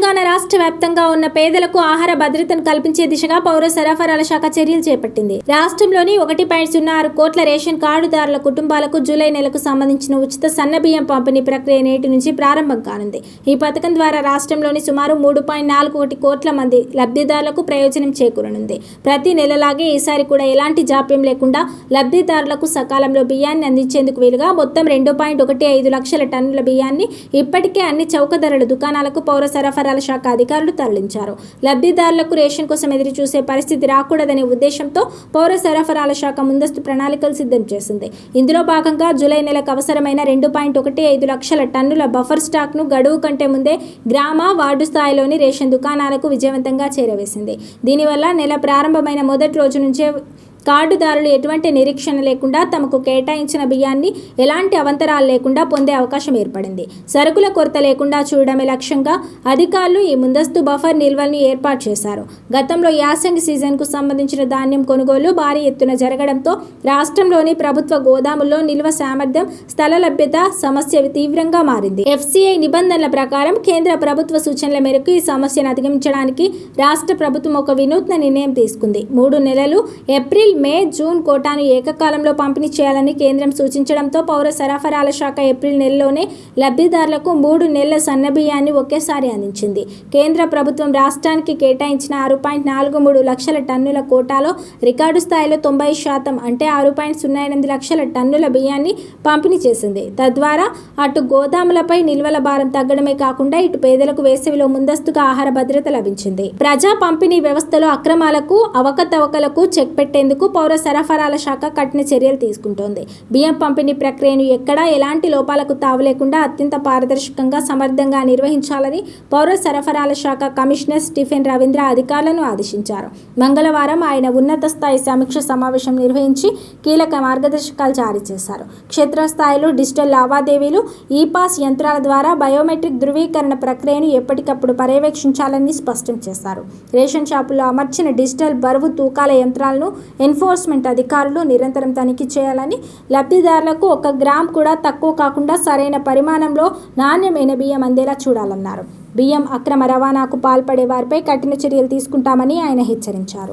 తెలంగాణ రాష్ట్ర వ్యాప్తంగా ఉన్న పేదలకు ఆహార భద్రతను కల్పించే దిశగా పౌర సరఫరాల శాఖ చర్యలు చేపట్టింది. రాష్ట్రంలోని 1.06 కోట్ల రేషన్ కార్డుదారుల కుటుంబాలకు జూలై నెలకు సంబంధించిన ఉచిత సన్నబియ్యం పంపిణీ ప్రక్రియ నేటి నుంచి ప్రారంభం కానుంది. ఈ పథకం ద్వారా రాష్ట్రంలోని సుమారు 3.41 కోట్ల మంది లబ్ధిదారులకు ప్రయోజనం చేకూరనుంది. ప్రతి నెలలాగే ఈసారి కూడా ఎలాంటి జాప్యం లేకుండా లబ్ధిదారులకు సకాలంలో బియ్యాన్ని అందించేందుకు వీలుగా మొత్తం 2.15 లక్షల టన్నుల బియ్యాన్ని ఇప్పటికే అన్ని చౌక ధరల దుకాణాలకు పౌర సరఫరాల శాఖ అధికారులు తరలించారు. లబ్ధిదారులకు రేషన్ కోసం ఎదురు చూసే పరిస్థితి రాకూడదనే ఉద్దేశంతో పౌర సరఫరాల శాఖ ముందస్తు ప్రణాళికలు సిద్ధం చేసింది. ఇందులో భాగంగా జూలై నెలకు అవసరమైన 2.15 లక్షల టన్నుల బఫర్ స్టాక్ను గడువు కంటే ముందే గ్రామ, వార్డు స్థాయిలోని రేషన్ దుకాణాలకు విజయవంతంగా చేరవేసింది. దీనివల్ల నెల ప్రారంభమైన మొదటి రోజు నుంచే కార్డుదారులు ఎటువంటి నిరీక్షణ లేకుండా తమకు కేటాయించిన బియ్యాన్ని ఎలాంటి అవంతరాలు లేకుండా పొందే అవకాశం ఏర్పడింది. సరుకుల కొరత లేకుండా చూడడమే లక్ష్యంగా అధికారులు ఈ ముందస్తు బఫర్ నిల్వల్ని ఏర్పాటు చేశారు. గతంలో యాసంగి సీజన్కు సంబంధించిన ధాన్యం కొనుగోలు భారీ ఎత్తున జరగడంతో రాష్ట్రంలోని ప్రభుత్వ గోదాముల్లో నిల్వ సామర్థ్యం, స్థల లభ్యత సమస్య తీవ్రంగా మారింది. FCI నిబంధనల ప్రకారం కేంద్ర ప్రభుత్వ సూచనల మేరకు ఈ సమస్యను అధిగమించడానికి రాష్ట్ర ప్రభుత్వం ఒక వినూత్న నిర్ణయం తీసుకుంది. 3 నెలలు ఏప్రిల్, మే, జూన్ కోటాను ఏకకాలంలో పంపిణీ చేయాలని కేంద్రం సూచించడంతో పౌర సరఫరాల శాఖ ఏప్రిల్ నెలలోనే లబ్ధిదారులకు 3 నెలల సన్నబియ్యాన్ని ఒకేసారి అందించింది. కేంద్ర ప్రభుత్వం రాష్ట్రానికి కేటాయించిన 6.43 లక్షల టన్నుల కోటాలో రికార్డు స్థాయిలో 90% అంటే 6.08 లక్షల టన్నుల బియ్యాన్ని పంపిణీ చేసింది. తద్వారా అటు గోదాములపై నిల్వల భారం తగ్గడమే కాకుండా ఇటు పేదలకు వేసవిలో ముందస్తుగా ఆహార భద్రత లభించింది. ప్రజా పంపిణీ వ్యవస్థలో అక్రమాలకు, అవకతవకలకు చెక్ పెట్టేందుకు పౌర సరఫరాల శాఖ కఠిన చర్యలు తీసుకుంటోంది. బియ్యం పంపిణీ ప్రక్రియను ఎక్కడా ఎలాంటి లోపాలకు తావులేకుండా అత్యంత పారదర్శకంగా, సమర్థంగా నిర్వహించాలని పౌర సరఫరాల శాఖ కమిషనర్ స్టీఫెన్ రవీంద్ర అధికారులను ఆదేశించారు. మంగళవారం ఆయన ఉన్నత స్థాయి సమీక్ష సమావేశం నిర్వహించి కీలక మార్గదర్శకాలు జారీ చేశారు. క్షేత్రస్థాయిలో డిజిటల్ లావాదేవీలు, ఈ-పాస్ యంత్రాల ద్వారా బయోమెట్రిక్ ధృవీకరణ ప్రక్రియను ఎప్పటికప్పుడు పర్యవేక్షించాలని స్పష్టం చేశారు. రేషన్ షాపుల్లో అమర్చిన డిజిటల్ బరువు తూకాల యంత్రాలను ఎన్ఫోర్స్మెంట్ అధికారులు నిరంతరం తనిఖీ చేయాలని, లబ్ధిదారులకు 1 గ్రామ్ కూడా తక్కువ కాకుండా సరైన పరిమాణంలో నాణ్యమైన బియ్యం అందేలా చూడాలన్నారు. బియ్యం అక్రమ రవాణాకు పాల్పడే వారిపై కఠిన చర్యలు తీసుకుంటామని ఆయన హెచ్చరించారు.